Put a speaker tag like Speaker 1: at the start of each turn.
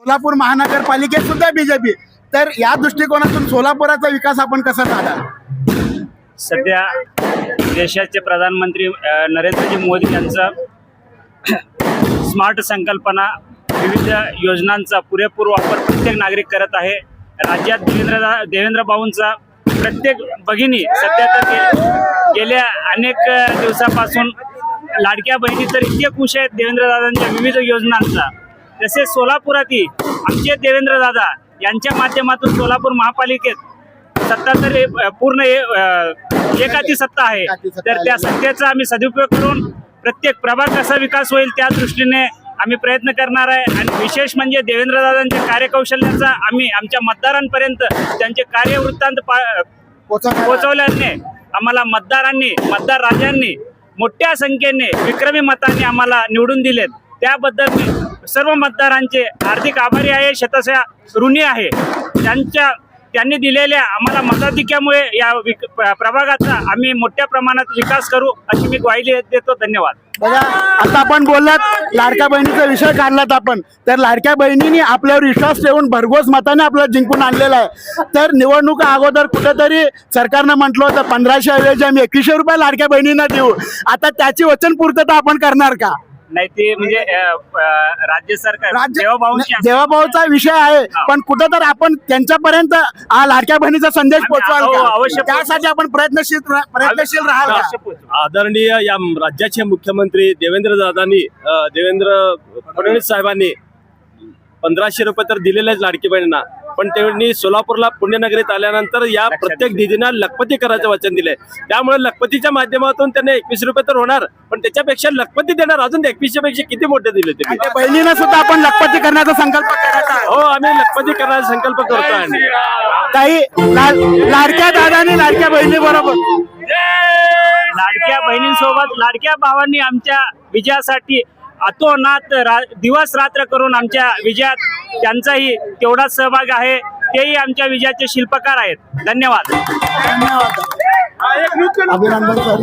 Speaker 1: सोलापूर महानगरपालिकेत सुद्धा बीजेपी. तर या दृष्टिकोनातून सोलापुराचा विकास आपण कसा साधाल?
Speaker 2: सध्या देशाचे प्रधानमंत्री नरेंद्रजी मोदी यांचा स्मार्ट संकल्पना, विविध योजनांचा पुरेपूर वापर प्रत्येक नागरिक करत आहे. राज्यात देवेंद्र भाऊंचा प्रत्येक भगिनी सध्या तर गेल्या अनेक दिवसापासून लाडक्या बहिणी तर इतके खुश आहेत देवेंद्रदादांच्या विविध योजनांचा. तसेच सोलापुरातील आमचे देवेंद्रदादा यांच्या माध्यमातून सोलापूर महापालिकेत सत्ता तर पूर्ण एकाची सत्ता आहे. तर त्या सत्तेचा आम्ही सदुपयोग करून प्रत्येक प्रभाग कसा विकास होईल त्या दृष्टीने आम्ही प्रयत्न करणार आहे. आणि विशेष म्हणजे देवेंद्रदादांच्या कार्यकौशल्याचा आम्ही आमच्या मतदारांपर्यंत त्यांचे कार्यवृत्तांत पोहोचवल्याने आम्हाला मतदार राजांनी मोठ्या संख्येने विक्रमी मतांनी आम्हाला निवडून दिलेत. त्याबद्दल मी सर्व मतदारांचे हार्दिक आभारी आहे, शतशः ऋणी आहे. त्यांनी दिलेल्या आम्हाला मताधिक्यामुळे या प्रभागाचा आम्ही मोठ्या प्रमाणात विकास करू अशी मी ग्वाही देतो. धन्यवाद.
Speaker 1: बघा, आता आपण बोललात लाडक्या बहिणीचा विषय काढलात आपण, तर लाडक्या बहिणींनी आपल्यावर विश्वास ठेवून भरघोस मताने आपल्याला जिंकून आणलेला आहे. तर निवडणुका अगोदर कुठेतरी सरकारनं म्हटलं होतं 1500 ऐवजी आम्ही 2100 रुपये लाडक्या बहिणींना देऊ. आता त्याची वचनपूर्तता आपण करणार का?
Speaker 2: नाही, ते म्हणजे राज्य सरकार
Speaker 1: देवाभाऊचा विषय आहे, पण कुठेतरी आपण त्यांच्यापर्यंत हा लाडक्या बहिणीचा संदेश पोहोचवाल का? त्यासाठी आपण प्रयत्नशील राहाल का?
Speaker 3: आदरणीय या राज्याचे मुख्यमंत्री देवेंद्र फडणवीस साहेबांनी 1500 रुपये तर दिलेलेच लाडकी बहिणींना, पण त्यांनी सोलापूरला पुण्यनगरीत आल्यानंतर या प्रत्येक दिदींना लखपती करायचं वचन दिले. त्यामुळे लखपतीच्या माध्यमातून त्यांना 21 रुपये तर होणार, पण त्याच्यापेक्षा लखपती देणार अजून 2100 पेक्षा किती मोठे दिले ते.
Speaker 1: बहिणींना सुद्धा आपण लखपती करण्याचा संकल्प करायचा आहे.
Speaker 3: हो, आम्ही लखपती करण्याचा संकल्प करतो.
Speaker 1: काही लाडक्या दादांनी लाडक्या बहिणी बरोबर
Speaker 2: लाडक्या बहिणींसोबत लाडक्या भावांनी आमच्या विजयासाठी अतोनात दिवस रात्र करून आमच्या विजयात त्यांचाही तेवढाच सहभाग आहे. तेही आमच्या विजयाचे शिल्पकार आहेत. धन्यवाद.
Speaker 1: अभिनंदन सर.